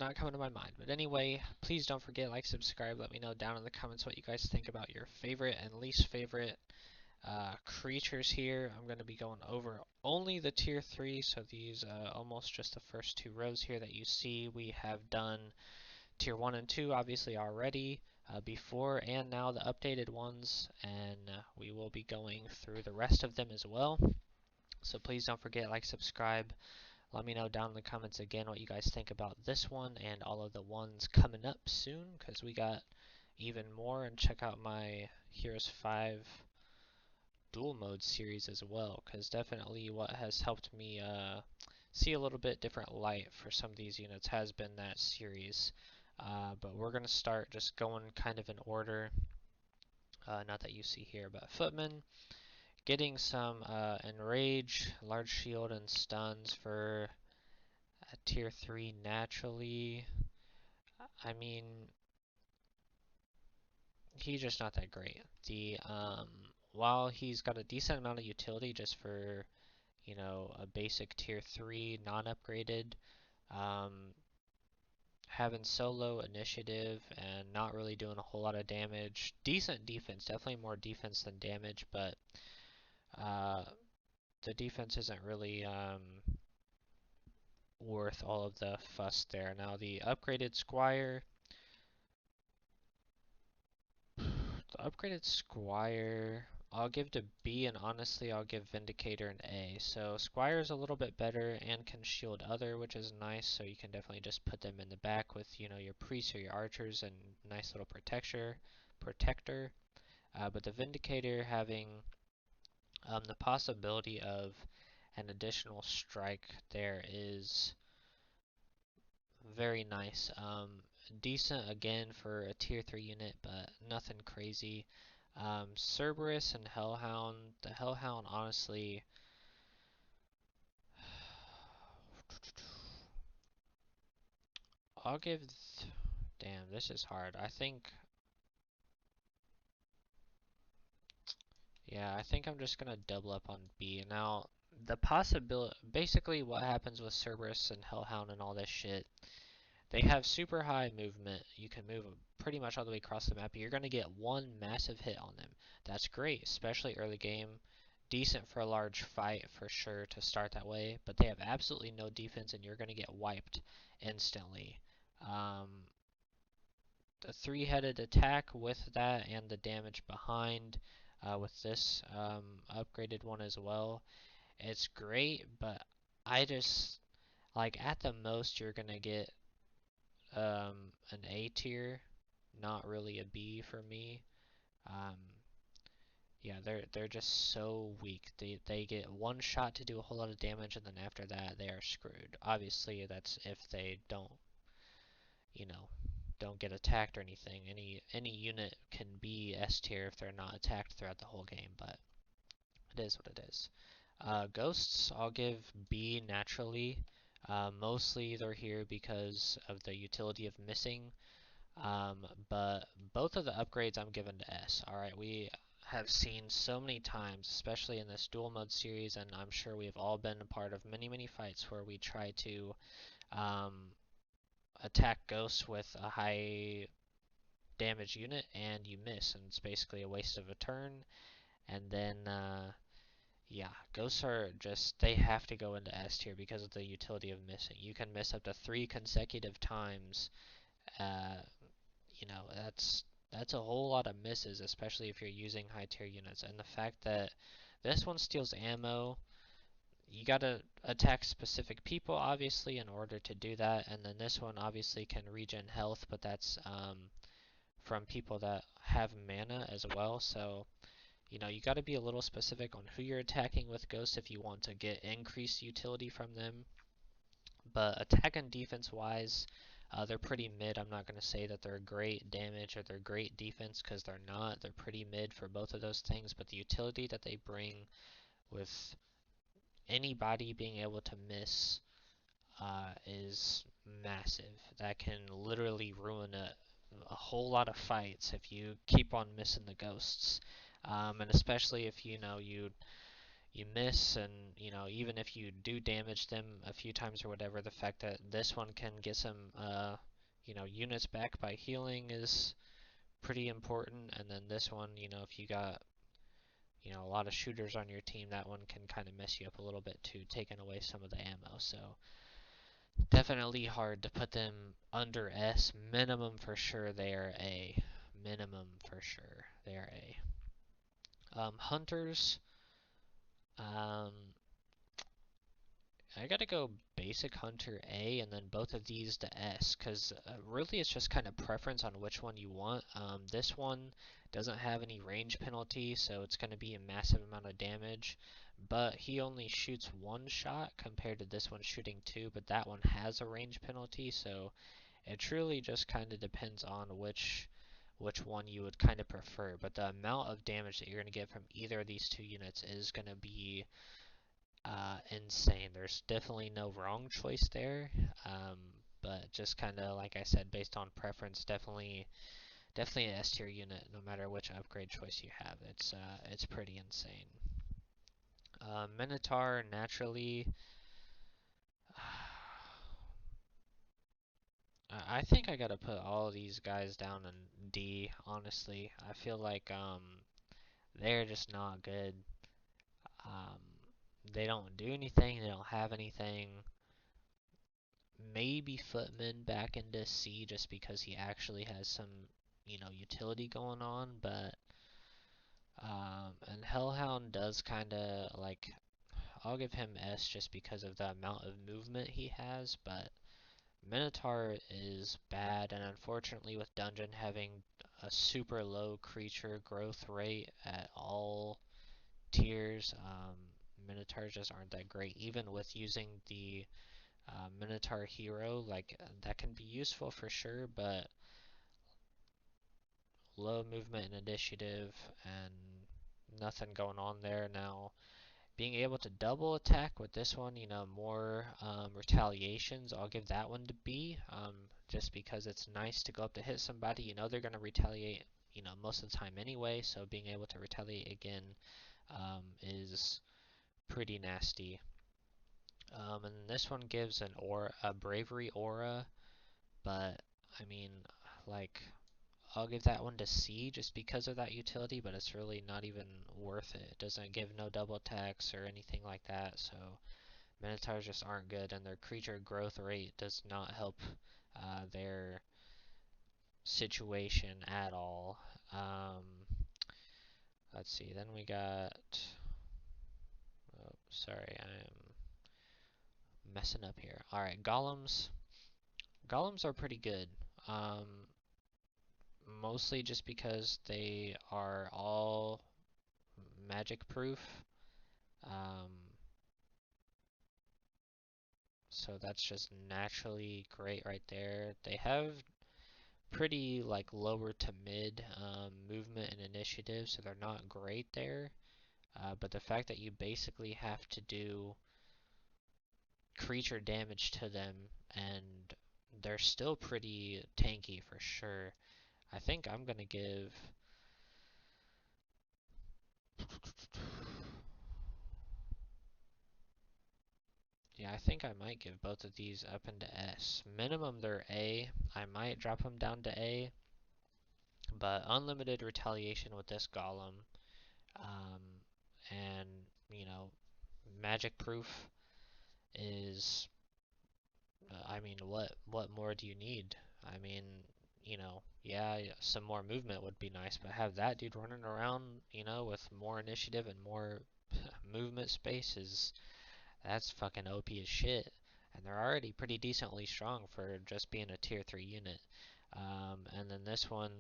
not coming to my mind. But anyway, please don't forget, like, subscribe. Let me know down in the comments what you guys think about your favorite and least favorite creatures here. I'm going to be going over only the tier 3, so these almost just the first two rows here that you see. We have done tier 1 and 2 obviously already before and now the updated ones, and we will be going through the rest of them as well. So please don't forget, like, subscribe. Let me know down in the comments again what you guys think about this one and all of the ones coming up soon, because we got even more. And check out my Heroes 5 dual mode series as well, because definitely what has helped me see a little bit different light for some of these units has been that series. But we're going to start just going kind of in order, not that you see here, but Footman. Getting some Enrage, Large Shield, and Stuns for a tier 3 naturally. I mean, he's just not that great. While he's got a decent amount of utility just for, you know, a basic tier 3 non-upgraded, um, having so low initiative and not really doing a whole lot of damage. Decent defense, definitely more defense than damage, but uh, the defense isn't really worth all of the fuss there. Now the upgraded Squire, I'll give to B, and honestly I'll give Vindicator an A. So Squire's a little bit better and can shield other, which is nice, so you can definitely just put them in the back with, you know, your priests or your archers and nice little protector. But the Vindicator having the possibility of an additional strike there is very nice. Decent again for a tier 3 unit, but nothing crazy. Cerberus and Hellhound. The Hellhound, honestly, I'll give. Damn, this is hard. Yeah, I think I'm just gonna double up on B. Now, the possibility, basically, what happens with Cerberus and Hellhound and all this shit. They have super high movement. You can move pretty much all the way across the map. You're going to get one massive hit on them. That's great, especially early game. Decent for a large fight for sure to start that way, but they have absolutely no defense and you're going to get wiped instantly. The three-headed attack with that and the damage behind with this upgraded one as well. It's great, but I just, like, at the most you're going to get an A tier, not really a B for me. Um, yeah, they're just so weak. They get one shot to do a whole lot of damage, and then after that they are screwed. Obviously, that's if they don't, you know, don't get attacked or anything. Any unit can be S tier if they're not attacked throughout the whole game, but it is what it is. Ghosts, I'll give B naturally. Mostly they're here because of the utility of missing. But both of the upgrades I'm giving to S. Alright, we have seen so many times, especially in this dual mode series, and I'm sure we've all been a part of many fights where we try to um, attack ghosts with a high damage unit and you miss, and it's basically a waste of a turn. And then, yeah, ghosts are just, they have to go into S tier because of the utility of missing. You can miss up to 3 consecutive times. You know, that's a whole lot of misses, especially if you're using high tier units. And the fact that this one steals ammo, you gotta attack specific people, obviously, in order to do that. And then this one obviously can regen health, but that's from people that have mana as well. So, you know, you gotta be a little specific on who you're attacking with ghosts if you want to get increased utility from them. But attack and defense wise, they're pretty mid. I'm not going to say that they're great damage or they're great defense because they're not. They're pretty mid for both of those things. But the utility that they bring with anybody being able to miss is massive. That can literally ruin a whole lot of fights if you keep on missing the ghosts. And especially if, you know, you miss, and even if you do damage them a few times or whatever, the fact that this one can get some units back by healing is pretty important. And then this one, if you got a lot of shooters on your team, that one can kind of mess you up a little bit too, taking away some of the ammo. So definitely hard to put them under S. Minimum for sure they are A. Minimum for sure they are A. Hunters, um, I gotta go basic hunter A and then both of these to S, because really it's just kind of preference on which one you want. This one doesn't have any range penalty, so it's going to be a massive amount of damage, but he only shoots one shot compared to this one shooting two, but that one has a range penalty, so it truly just kind of depends on which one you would kind of prefer. But the amount of damage that you're going to get from either of these two units is going to be insane. There's definitely no wrong choice there, um, but just kind of like I said, based on preference, definitely an S tier unit, no matter which upgrade choice you have. It's pretty insane. Minotaur naturally, I think I gotta put all these guys down in D. Honestly, I feel like they're just not good. Um, they don't do anything. They don't have anything. Maybe Footman back into C just because he actually has some, utility going on, but and Hellhound does kind of like I'll give him S just because of the amount of movement he has, but Minotaur is bad, and unfortunately with Dungeon having a super low creature growth rate at all tiers, Minotaurs just aren't that great. Even with using the Minotaur hero, like that can be useful for sure, but low movement and initiative and nothing going on there. Now, being able to double attack with this one, more retaliations, I'll give that one to B, just because it's nice to go up to hit somebody. They're going to retaliate, most of the time anyway, so being able to retaliate again is pretty nasty. And this one gives a bravery aura, but I mean, like, I'll give that one to C just because of that utility, but it's really not even worth it. It doesn't give no double attacks or anything like that, so Minotaurs just aren't good, and their creature growth rate does not help their situation at all. Um, let's see, then we got. Oh, sorry, I am messing up here. Alright, golems. Golems are pretty good. Um, Mostly just because they are all magic proof. Um, so that's just naturally great right there. They have pretty like lower to mid movement and initiative, so they're not great there. But the fact that you basically have to do creature damage to them and they're still pretty tanky for sure. I think I'm gonna give. Yeah, I think I might give both of these up into S. Minimum they're A. I might drop them down to A, but unlimited retaliation with this golem, um, and magic proof is. I mean, what more do you need? I mean, yeah, some more movement would be nice, but have that dude running around, with more initiative and more movement space is that's fucking OP as shit. And they're already pretty decently strong for just being a tier 3 unit. And then this one,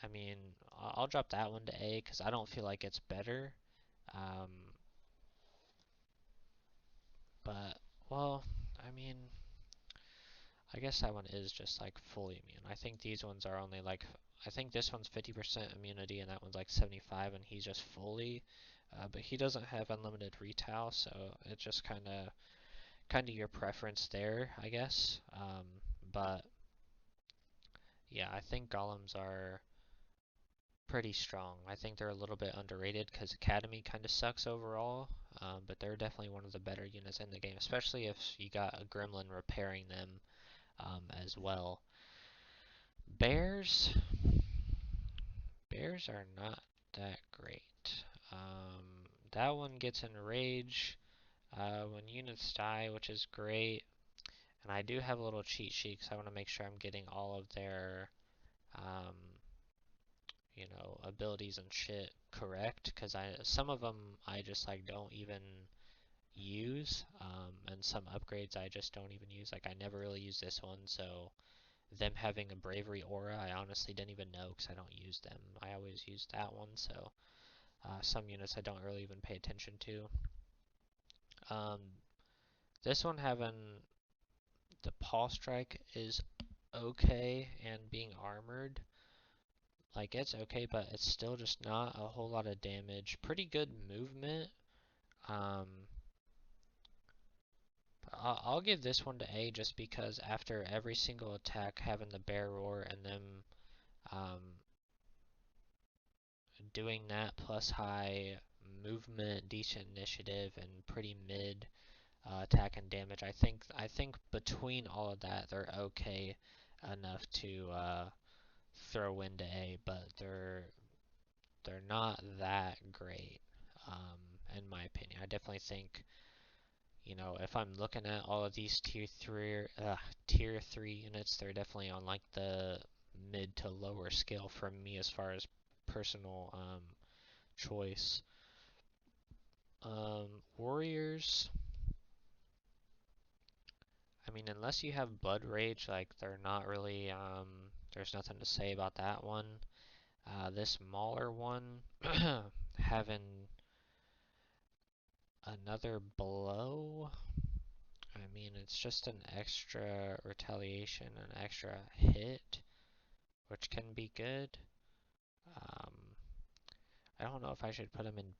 I mean, I'll drop that one to A because I don't feel like it's better. Um, but, well, I mean, I guess that one is just like fully immune. I think these ones are only like, I think this one's 50% immunity and that one's like 75 and he's just fully. But he doesn't have unlimited retail, so it just kind of your preference there, I guess. But yeah, I think golems are pretty strong. I think they're a little bit underrated because Academy kind of sucks overall, but they're definitely one of the better units in the game, especially if you got a Gremlin repairing them as well. Bears, Bears are not that great. That one gets enrage when units die, which is great. And I do have a little cheat sheet because I want to make sure I'm getting all of their um, abilities and shit correct, because some of them I just like don't even use, and some upgrades I just don't even use. Like I never really use this one, so them having a bravery aura, I honestly didn't even know because I don't use them. I always use that one, so some units I don't really even pay attention to. Um, this one having the Paw Strike is okay, and being armored, like it's okay, but it's still just not a whole lot of damage. Pretty good movement. Um, I'll give this one to A just because after every single attack, having the bear roar and them um, doing that plus high movement, decent initiative, and pretty mid attack and damage, I think between all of that, they're okay enough to throw into A, but they're not that great, in my opinion. I definitely think, if I'm looking at all of these tier three units, they're definitely on like the mid to lower scale for me as far as personal choice. Warriors. I mean, unless you have Blood Rage, like they're not really. There's nothing to say about that one. This Mauler one, having another blow. I mean, it's just an extra retaliation, an extra hit, which can be good. Um, I don't know if I should put him in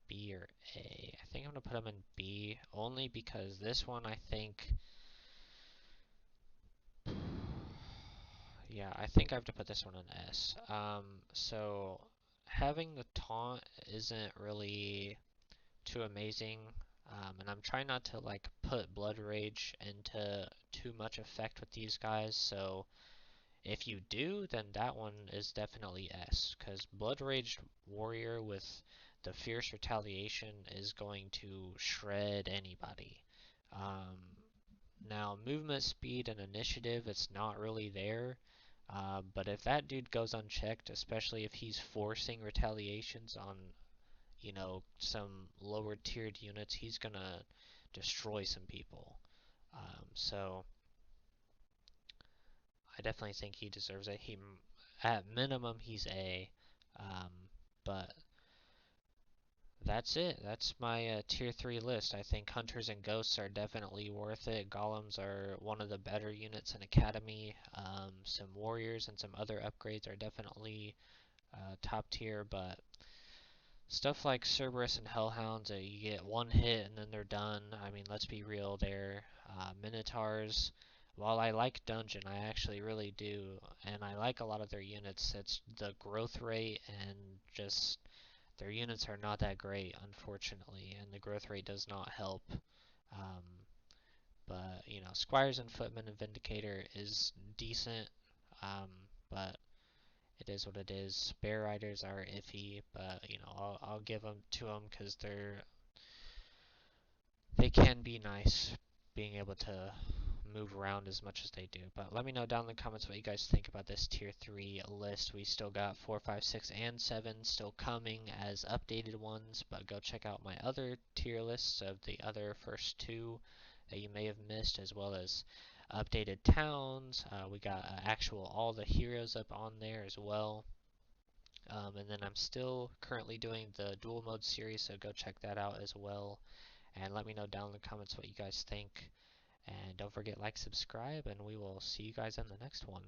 B or A. I think I'm going to put him in B only because this one I think. Yeah, I think I have to put this one in S. So having the taunt isn't really too amazing. And I'm trying not to like put Blood Rage into too much effect with these guys, so if you do, then that one is definitely S, because Blood Rage Warrior with the Fierce Retaliation is going to shred anybody. Um, Now, movement speed and initiative, it's not really there. But if that dude goes unchecked, especially if he's forcing retaliations on, some lower tiered units, he's gonna destroy some people. So I definitely think he deserves it. At minimum, he's A. Um, but that's it. That's my tier 3 list. I think Hunters and Ghosts are definitely worth it. Golems are one of the better units in Academy. Some Warriors and some other upgrades are definitely top tier, but stuff like Cerberus and Hellhounds, you get one hit and then they're done. I mean, let's be real there. Minotaurs, while I like Dungeon, I actually really do, and I like a lot of their units, it's the growth rate and just their units are not that great, unfortunately, and the growth rate does not help. Um, but, Squires and Footmen and Vindicator is decent, um, but it is what it is. Bear Riders are iffy, but, I'll give them to them because they can be nice being able to move around as much as they do. But let me know down in the comments what you guys think about this tier 3 list. We still got 4, 5, 6, and 7 still coming as updated ones, but go check out my other tier lists of the other first two that you may have missed, as well as updated towns. We got actual all the heroes up on there as well. And then I'm still currently doing the dual mode series, so go check that out as well. And let me know down in the comments what you guys think. And don't forget like, subscribe, and we will see you guys in the next one.